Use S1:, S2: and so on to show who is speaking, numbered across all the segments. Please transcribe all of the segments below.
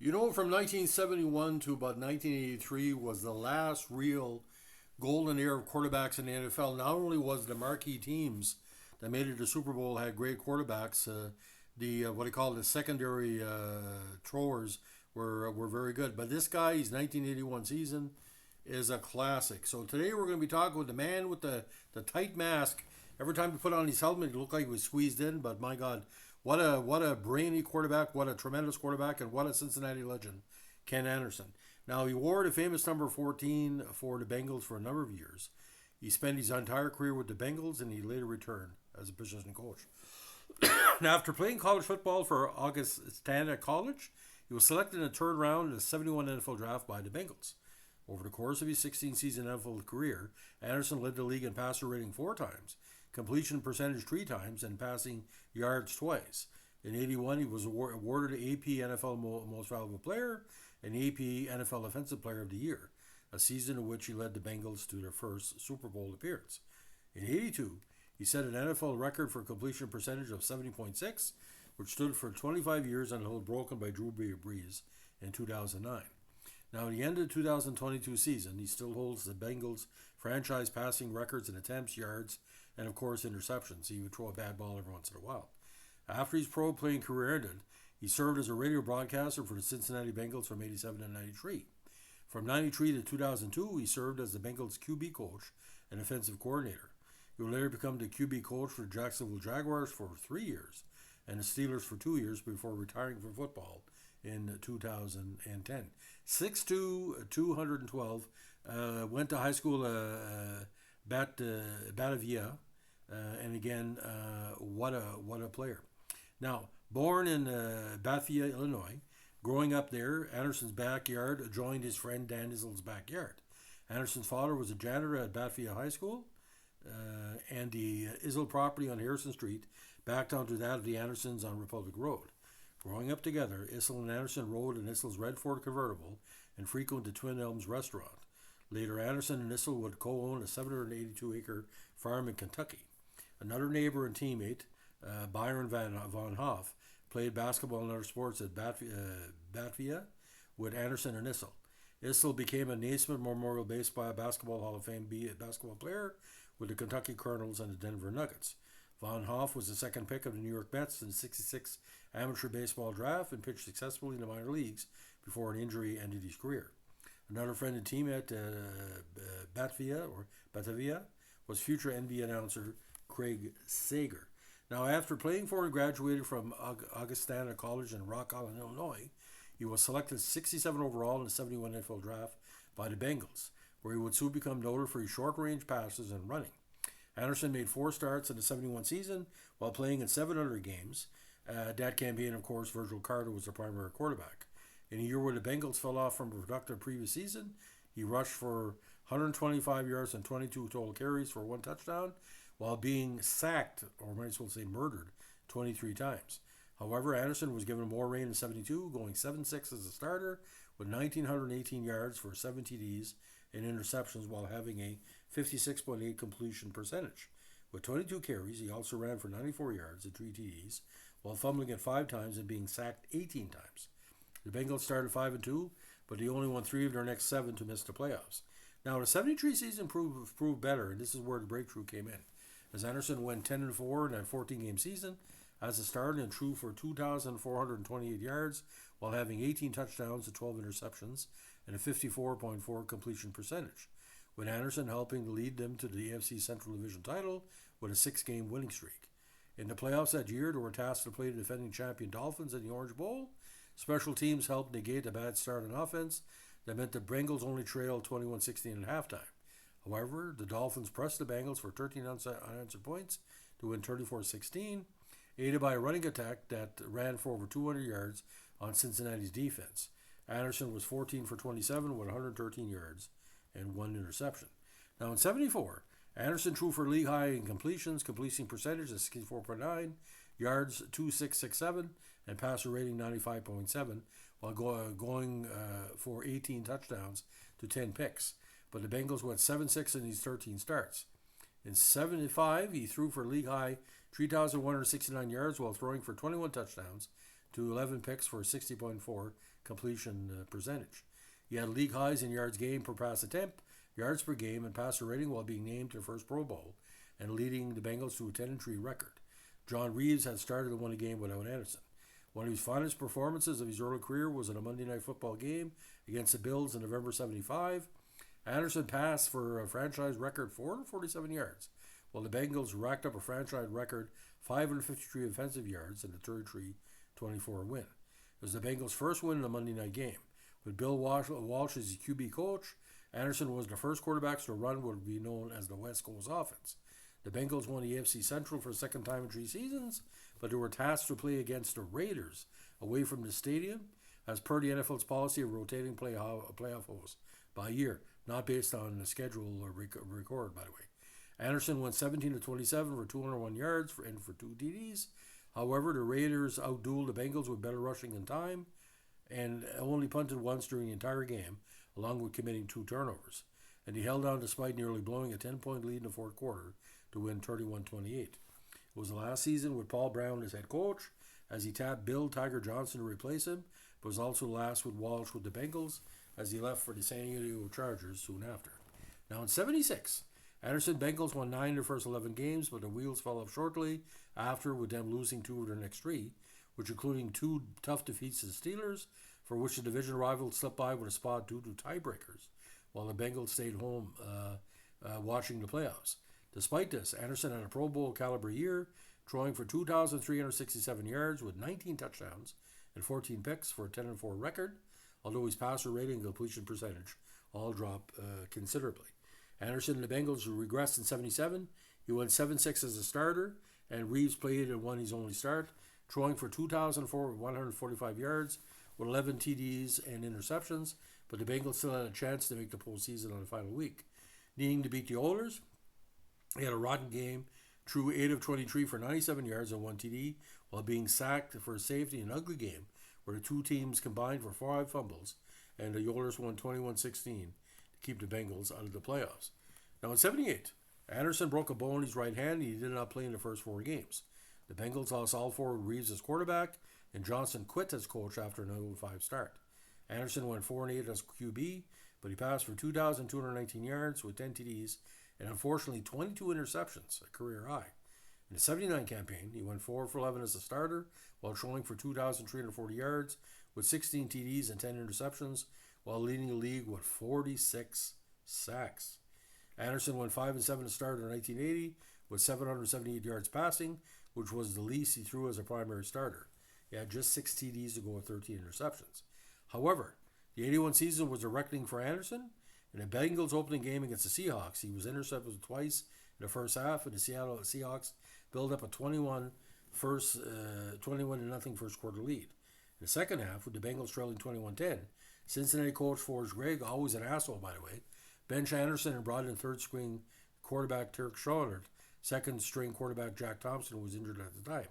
S1: From 1971 to about 1983 was the last real golden era of quarterbacks in the NFL. Not only was the marquee teams that made it to Super Bowl had great quarterbacks, the what they call the secondary throwers were very good. But this guy, his 1981 season, is a classic. So today we're going to be talking with the man with the tight mask. Every time he put on his helmet, it looked like he was squeezed in. But my God, what a brainy quarterback, what a tremendous quarterback, and what a Cincinnati legend, Ken Anderson. Now he wore the famous number 14 for the Bengals for a number of years. He spent his entire career with the Bengals, and he later returned as a position coach. Now, after playing college football for Augustana College, he was selected in the third round in the 71 NFL draft by the Bengals. Over the course of his 16-season NFL career, Anderson led the league in passer rating 4 times, completion percentage 3 times, and passing yards twice. In 81, he was awarded AP NFL Most Valuable Player and AP NFL Offensive Player of the Year, a season in which he led the Bengals to their first Super Bowl appearance. In 82, he set an NFL record for completion percentage of 70.6, which stood for 25 years until broken by Drew Brees in 2009. Now, at the end of the 2022 season, he still holds the Bengals' franchise passing records in attempts, yards, and of course interceptions. He would throw a bad ball every once in a while. After his pro playing career ended, he served as a radio broadcaster for the Cincinnati Bengals from 87 to 93. From 93 to 2002, he served as the Bengals QB coach and offensive coordinator. He would later become the QB coach for the Jacksonville Jaguars for 3 years and the Steelers for 2 years before retiring from football in 2010. 6'2", 212, went to high school Batavia, and again, what a player. Now, born in Batavia, Illinois, growing up there, Anderson's backyard joined his friend Dan Isel's backyard. Anderson's father was a janitor at Batavia High School, and the Isel property on Harrison Street backed onto that of the Andersons on Republic Road. Growing up together, Issel and Anderson rode in Issel's red Ford convertible and frequented the Twin Elms restaurant. Later, Anderson and Issel would co-own a 782-acre farm in Kentucky. Another neighbor and teammate, Byron Von Hoff, played basketball and other sports at Batavia with Anderson and Issel. Issel became a Naismith Memorial Basketball Hall of Fame basketball player with the Kentucky Colonels and the Denver Nuggets. Von Hoff was the second pick of the New York Mets in the '66 amateur baseball draft and pitched successfully in the minor leagues before an injury ended his career. Another friend and teammate at Batavia was future NBA announcer Craig Sager. Now, after playing for and graduated from Augustana College in Rock Island, Illinois, he was selected 67 overall in the 71 NFL draft by the Bengals, where he would soon become noted for his short-range passes and running. Anderson made 4 starts in the 71 season while playing in 700 games. That campaign, of course, Virgil Carter was the primary quarterback. In a year where the Bengals fell off from a productive previous season, he rushed for 125 yards and 22 total carries for 1 touchdown, while being sacked, or might as well say murdered, 23 times. However, Anderson was given more rain in 72, going 7-6 as a starter, with 1,918 yards for 7 TDs and interceptions while having a 56.8 completion percentage. With 22 carries, he also ran for 94 yards and 3 TDs, while fumbling at 5 times and being sacked 18 times. The Bengals started 5-2, but they only won 3 of their next 7 to miss the playoffs. Now, the 73 season proved better, and this is where the breakthrough came in, as Anderson went 10-4 in that 14-game season as a starter and threw for 2,428 yards while having 18 touchdowns and 12 interceptions and a 54.4 completion percentage, with Anderson helping to lead them to the AFC Central Division title with a 6-game winning streak. In the playoffs that year, they were tasked to play the defending champion Dolphins in the Orange Bowl. Special teams helped negate a bad start on offense that meant the Bengals only trailed 21-16 at halftime. However, the Dolphins pressed the Bengals for 13 unanswered points to win 34-16, aided by a running attack that ran for over 200 yards on Cincinnati's defense. Anderson was 14 for 27 with 113 yards and 1 interception. Now in 74, Anderson threw for league high in completion percentage of 64.9, yards 2,667, and passer rating 95.7, while going for 18 touchdowns to 10 picks. But the Bengals went 7-6 in these 13 starts. In 75, he threw for league high 3,169 yards while throwing for 21 touchdowns, to 11 picks for a 60.4 completion percentage. He had league highs in yards gained per pass attempt, yards per game, and passer rating while being named to the first Pro Bowl and leading the Bengals to a 10-3 record. John Reeves had started and won a game without Anderson. One of his finest performances of his early career was in a Monday Night Football game against the Bills in November '75. Anderson passed for a franchise record 447 yards, while the Bengals racked up a franchise record 553 offensive yards in the 33-24 win. It was the Bengals' first win in a Monday night game. With Bill Walsh as QB coach, Anderson was the first quarterback to run what would be known as the West Coast offense. The Bengals won the AFC Central for the second time in 3 seasons, but they were tasked to play against the Raiders away from the stadium, as per the NFL's policy of rotating playoff hosts by year, not based on the schedule or record, by the way. Anderson went 17-27 for 201 yards and for 2 TDs. However, the Raiders outdueled the Bengals with better rushing in time and only punted once during the entire game, along with committing 2 turnovers. And he held on despite nearly blowing a 10-point lead in the fourth quarter to win 31-28. It was the last season with Paul Brown as head coach, as he tapped Bill Tiger Johnson to replace him, but was also the last with Walsh with the Bengals, as he left for the San Diego Chargers soon after. Now in '76, Anderson Bengals won 9 of their first 11 games, but the wheels fell off shortly after, with them losing 2 of their next 3, which including 2 tough defeats to the Steelers, for which the division rivals slipped by with a spot due to tiebreakers, while the Bengals stayed home watching the playoffs. Despite this, Anderson had a Pro Bowl caliber year, throwing for 2,367 yards with 19 touchdowns and 14 picks for a 10-4 record, although his passer rating and completion percentage all dropped considerably. Anderson and the Bengals regressed in '77. He went 7-6 as a starter, and Reeves played and won his only start, throwing for 2,145 yards with 11 TDs and interceptions, but the Bengals still had a chance to make the postseason on the final week. Needing to beat the Oilers, he had a rotten game, threw 8 of 23 for 97 yards and 1 TD, while being sacked for a safety in an ugly game where the 2 teams combined for 5 fumbles, and the Oilers won 21-16 to keep the Bengals out of the playoffs. Now in '78, Anderson broke a bone in his right hand and he did not play in the first 4 games. The Bengals lost all 4 with Reeves as quarterback, and Johnson quit as coach after an 0-5 start. Anderson went 4-8 as QB, but he passed for 2,219 yards with 10 TDs and unfortunately 22 interceptions, a career high. In the '79 campaign, he went 4 for 11 as a starter, while throwing for 2,340 yards with 16 TDs and 10 interceptions, while leading the league with 46 sacks. Anderson went 5-7 as a starter in 1980 with 778 yards passing, which was the least he threw as a primary starter. He had just 6 TDs to go with 13 interceptions. However, the '81 season was a reckoning for Anderson. In the Bengals opening game against the Seahawks, he was intercepted twice in the first half, and the Seattle Seahawks built up a 21-0 first quarter lead. In the second half, with the Bengals trailing 21-10, Cincinnati coach Forrest Gregg, always an asshole by the way, benched Anderson and brought in third-string quarterback Turk Schoenert. Second-string quarterback Jack Thompson was injured at the time.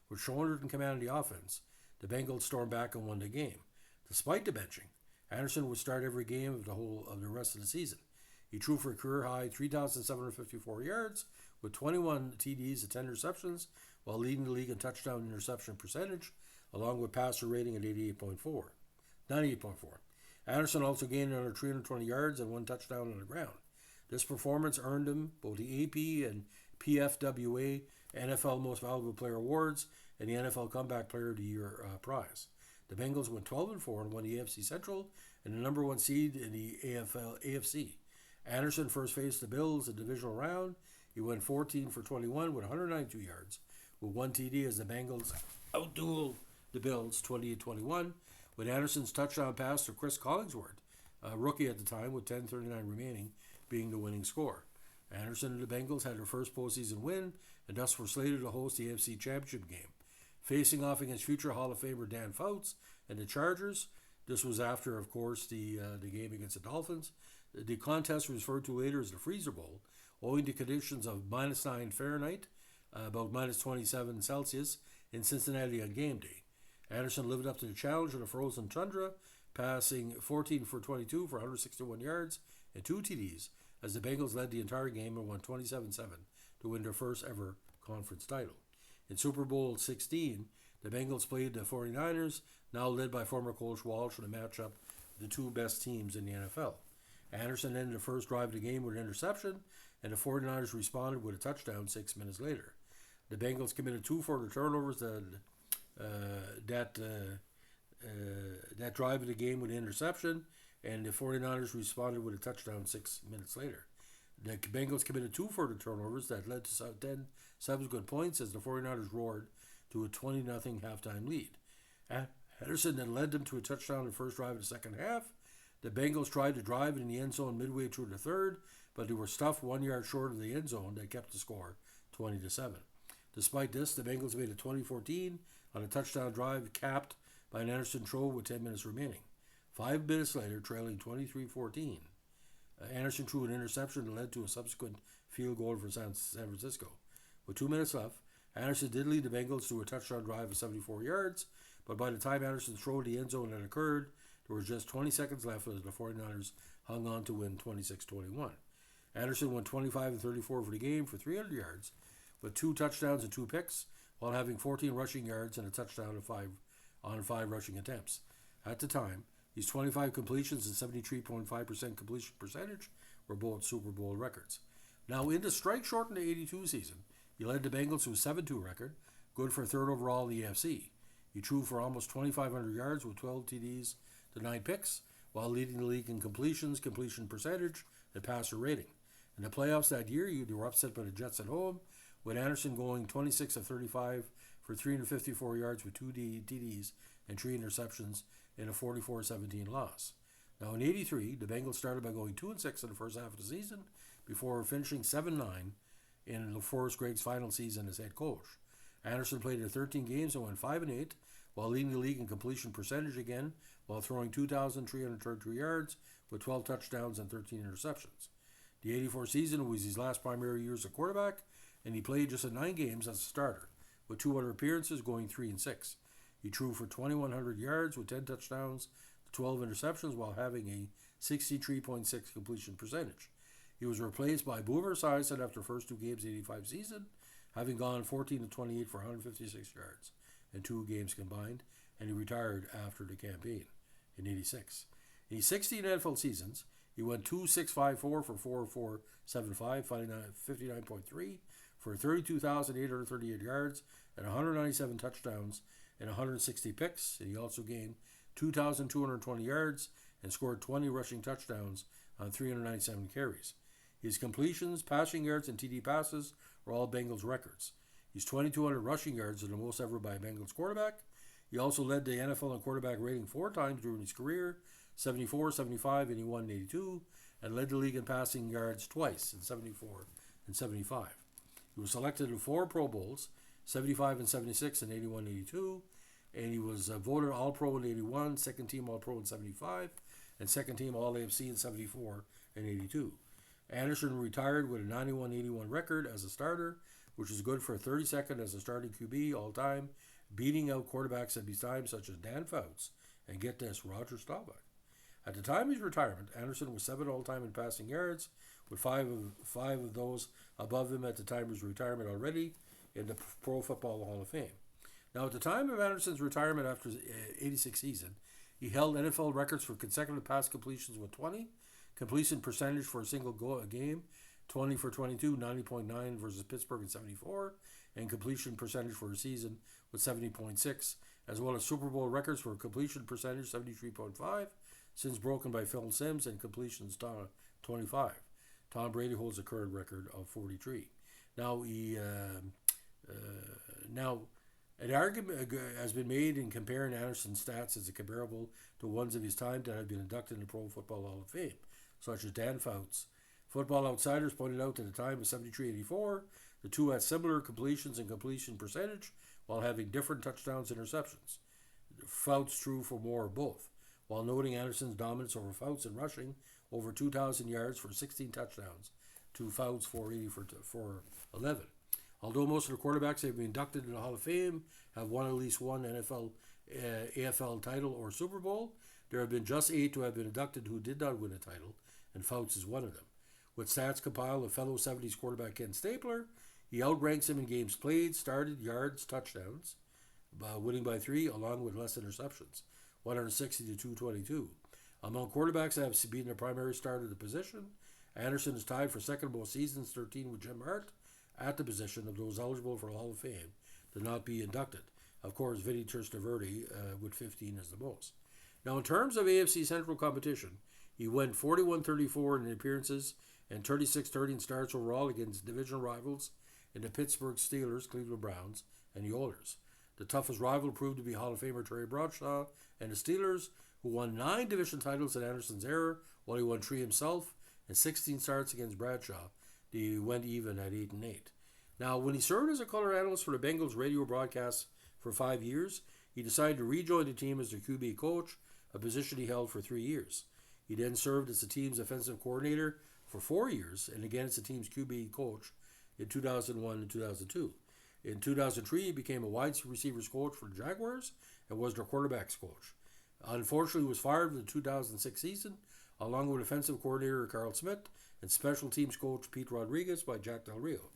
S1: With Schoenert in command of the offense, the Bengals stormed back and won the game. Despite the benching, Anderson would start every game of the rest of the season. He threw for a career-high 3,754 yards with 21 TDs and 10 interceptions, while leading the league in touchdown interception percentage, along with passer rating at 98.4. Anderson also gained another 320 yards and 1 touchdown on the ground. This performance earned him both the AP and PFWA NFL Most Valuable Player awards and the NFL Comeback Player of the Year prize. The Bengals went 12-4 and won the AFC Central and the number 1 seed in the AFC. Anderson first faced the Bills in the divisional round. He went 14 for 21 with 192 yards with 1 TD as the Bengals outdueled the Bills 28-21, with Anderson's touchdown pass to Chris Collinsworth, a rookie at the time with 10:39 remaining, being the winning score. Anderson and the Bengals had their first postseason win and thus were slated to host the AFC Championship game. Facing off against future Hall of Famer Dan Fouts and the Chargers, this was after, of course, the game against the Dolphins. The contest was referred to later as the Freezer Bowl, owing to conditions of -9 Fahrenheit, about -27 Celsius, in Cincinnati on game day. Anderson lived up to the challenge in a frozen tundra, passing 14 for 22 for 161 yards and 2 TDs, as the Bengals led the entire game and won 27-7 to win their first ever conference title. In Super Bowl XVI, The Bengals played the 49ers, now led by former coach Walsh, in a matchup of the two best teams in the NFL. Anderson ended the first drive of the game with an interception, and the 49ers responded with a touchdown 6 minutes later. The Bengals committed two further turnovers that drive of the game with an interception, and the 49ers responded with a touchdown 6 minutes later. The Bengals committed two further turnovers that led to 10 subsequent points as the 49ers roared to a 20-0 halftime lead. Henderson then led them to a touchdown in the first drive of the second half. The Bengals tried to drive in the end zone midway through the third, but they were stuffed 1 yard short of the end zone that kept the score 20-7. Despite this, the Bengals made it 20-14 on a touchdown drive capped by an Anderson throw with 10 minutes remaining. 5 minutes later, trailing 23-14, Anderson threw an interception that led to a subsequent field goal for San Francisco. With 2 minutes left, Anderson did lead the Bengals to a touchdown drive of 74 yards, but by the time Anderson's throw to the end zone had occurred, there was just 20 seconds left as the 49ers hung on to win 26-21. Anderson went 25-34 for the game for 300 yards, with 2 touchdowns and 2 picks, while having 14 rushing yards and a touchdown on 5 rushing attempts. At the time, these 25 completions and 73.5% completion percentage were both Super Bowl records. Now, in the strike-shortened 82 season, he led the Bengals to a 7-2 record, good for third overall in the AFC. He threw for almost 2,500 yards with 12 TDs to 9 picks, while leading the league in completions, completion percentage, and passer rating. In the playoffs that year, they were upset by the Jets at home, with Anderson going 26 of 35 for 354 yards with 2 TDs and 3 interceptions in a 44-17 loss. Now in 83, the Bengals started by going 2-6 in the first half of the season before finishing 7-9 in Forrest Gregg's final season as head coach. Anderson played in 13 games and went 5-8, while leading the league in completion percentage again, while throwing 2,333 yards with 12 touchdowns and 13 interceptions. The 84 season was his last primary year as a quarterback, and he played just in 9 games as a starter, with 2 other appearances going 3-6. He threw for 2,100 yards with 10 touchdowns, 12 interceptions, while having a 63.6 completion percentage. He was replaced by Boomer Esiason after the first 2 games of the 85 season, having gone 14-28 for 156 yards in 2 games combined, and he retired after the campaign in 86. In his 16 NFL seasons, he went 2-6-5-4 for 4.475, 59.3 for 32,838 yards and 197 touchdowns and 160 picks, and he also gained 2,220 yards and scored 20 rushing touchdowns on 397 carries. His completions, passing yards, and TD passes were all Bengals records. He's 2,200 rushing yards, are the most ever by a Bengals quarterback. He also led the NFL in quarterback rating 4 times during his career, 74, 75, 81, and 82, and led the league in passing yards twice in 74 and 75. He was selected in 4 Pro Bowls, 75 and 76 and 81 and 82, and he was voted All-Pro in 81, second team All-Pro in 75, and second team All-AFC in 74 and 82. Anderson retired with a 91-81 record as a starter, which is good for a 32nd as a starting QB all-time, beating out quarterbacks at his time such as Dan Fouts and, get this, Roger Staubach. At the time of his retirement, Anderson was 7th all-time in passing yards, with five of those above him at the time of his retirement already in the Pro Football Hall of Fame. Now, at the time of Anderson's retirement after the 86 season, he held NFL records for consecutive pass completions with 20, completion percentage for a single game, 20 for 22, 90.9 versus Pittsburgh in 74, and completion percentage for a season with 70.6, as well as Super Bowl records for completion percentage 73.5, since broken by Phil Simms, and completions 25. Tom Brady holds a current record of 43. Now, an argument has been made in comparing Anderson's stats as comparable to ones of his time that had been inducted in the Pro Football Hall of Fame, such as Dan Fouts. Football Outsiders pointed out that at the time of 73-84, the two had similar completions and completion percentage while having different touchdowns and interceptions. Fouts threw for more of both, while noting Anderson's dominance over Fouts in rushing over 2,000 yards for 16 touchdowns to Fouts 480 for 11. Although most of the quarterbacks that have been inducted in the Hall of Fame have won at least one AFL title or Super Bowl, there have been just 8 who have been inducted who did not win a title, and Fouts is one of them. With stats compiled of fellow 70s quarterback Ken Stapler, he outranks him in games played, started, yards, touchdowns, winning by 3, along with less interceptions, 160 to 222. Among quarterbacks that have been the primary starter of the position, Anderson is tied for second most seasons, 13, with Jim Hart at the position of those eligible for Hall of Fame to not be inducted. Of course, Vinny Testaverde with 15 is the most. Now, in terms of AFC Central competition, he went 41-34 in appearances and 36-30 in starts overall against division rivals in the Pittsburgh Steelers, Cleveland Browns, and the Oilers. The toughest rival proved to be Hall of Famer Terry Bradshaw and the Steelers, who won 9 division titles in Anderson's era, while he won 3 himself, and 16 starts against Bradshaw. They went even at 8-8. Now, when he served as a color analyst for the Bengals radio broadcasts for 5 years, he decided to rejoin the team as their QB coach, a position he held for 3 years. He then served as the team's offensive coordinator for 4 years, and again as the team's QB coach in 2001 and 2002. In 2003, he became a wide receivers coach for the Jaguars and was their quarterbacks coach. Unfortunately, he was fired in the 2006 season, along with offensive coordinator Carl Smith and special teams coach Pete Rodriguez by Jack Del Rio.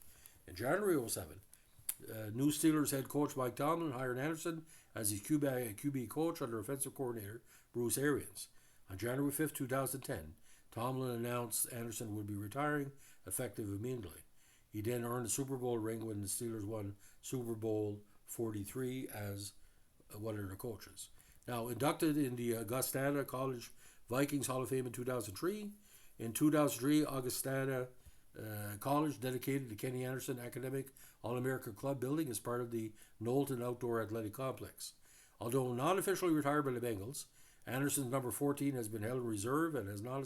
S1: In January 2007, new Steelers head coach Mike Tomlin hired Anderson as his QB coach under offensive coordinator Bruce Arians. On January 5, 2010, Tomlin announced Anderson would be retiring, effective immediately. He then earned a Super Bowl ring when the Steelers won Super Bowl 43 as one of their coaches. Now, inducted in the Augustana College Vikings Hall of Fame in 2003. In 2003, Augustana College dedicated the Kenny Anderson Academic All-America Club building as part of the Knowlton Outdoor Athletic Complex. Although not officially retired by the Bengals, Anderson's number 14 has been held in reserve and has not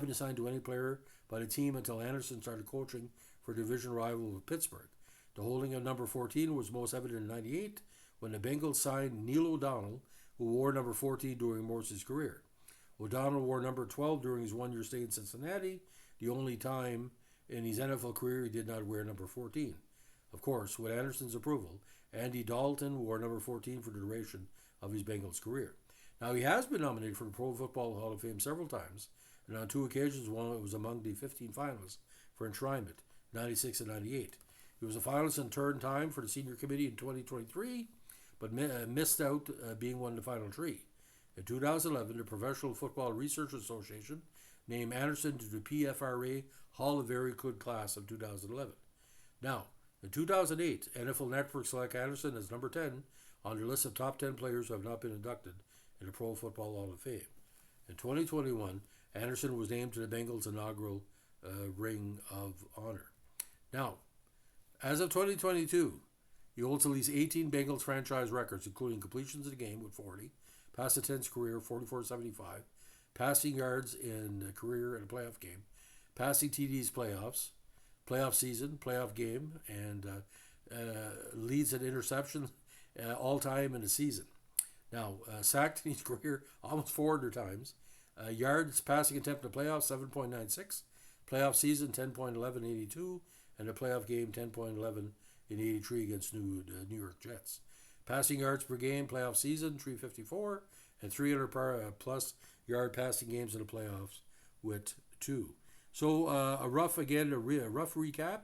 S1: been assigned to any player by the team until Anderson started coaching for division rival of Pittsburgh. The holding of number 14 was most evident in '98 when the Bengals signed Neil O'Donnell, who wore number 14 during Morse's career. O'Donnell wore number 12 during his one-year stay in Cincinnati, the only time in his NFL career he did not wear number 14. Of course, with Anderson's approval, Andy Dalton wore number 14 for the duration of his Bengals career. Now, he has been nominated for the Pro Football Hall of Fame several times, and on 2 occasions was among the 15 finalists for enshrinement, 96 and 98. He was a finalist in third time for the Senior Committee in 2023, but missed out being one of the final 3. In 2011, the Professional Football Research Association named Anderson to the PFRA Hall of Very Good class of 2011. Now, in 2008, NFL Network selected Anderson as number 10 on their list of top 10 players who have not been inducted in the Pro Football Hall of Fame. In 2021, Anderson was named to the Bengals' inaugural Ring of Honor. Now, as of 2022, he holds at least 18 Bengals franchise records, including completions in the game with 40, pass attempts career 44-75, passing yards in a career in a playoff game, passing TDs playoff season, playoff game, and leads in interceptions all time in a season. Now, sacked in his career almost 400 times. Yards passing attempt in the playoffs 7.96, playoff season 10.1182, and the playoff game 10.11 in 83 against New York Jets. Passing yards per game, playoff season 354, and 300 plus yard passing games in the playoffs with 2. So a rough recap.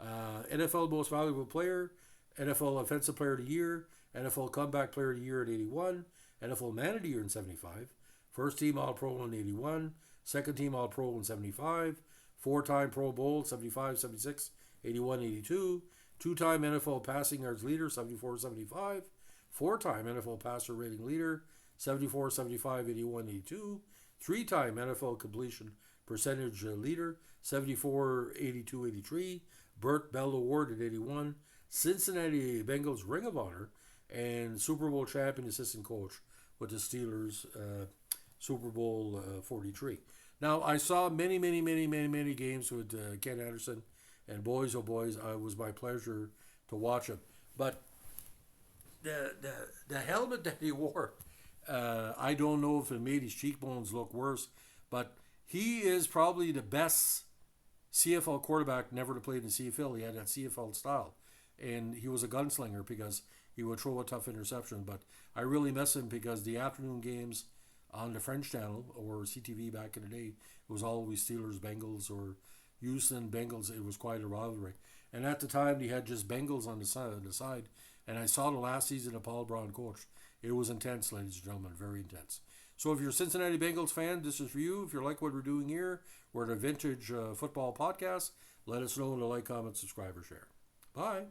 S1: NFL Most Valuable Player, NFL Offensive Player of the Year, NFL Comeback Player of the Year in 81, NFL Man of the Year in 75, First Team All-Pro in 81, Second Team All-Pro in 75, 4-time Pro Bowl 75, 76, 81, 82, 2-time NFL Passing Yards Leader 74, 75, 4-time NFL Passer Rating Leader 74, 75, 81, 82, 3-time NFL Completion Percentage Leader 74, 82, 83, Burt Bell Award in 81, Cincinnati Bengals Ring of Honor, and Super Bowl champion assistant coach with the Steelers Super Bowl 43. Now, I saw many games with Ken Anderson, and boys, oh boys, it was my pleasure to watch him. But the helmet that he wore, I don't know if it made his cheekbones look worse, but he is probably the best CFL quarterback never to play in the CFL. He had that CFL style, and he was a gunslinger because he would throw a tough interception. But I really miss him because the afternoon games on the French channel or CTV back in the day, it was always Steelers, Bengals, or Houston, Bengals. It was quite a rivalry. And at the time, they had just Bengals on the side. And I saw the last season of Paul Brown coach. It was intense, ladies and gentlemen, very intense. So if you're a Cincinnati Bengals fan, this is for you. If you like what we're doing here, we're at a vintage football podcast. Let us know in the like, comment, subscribe, or share. Bye.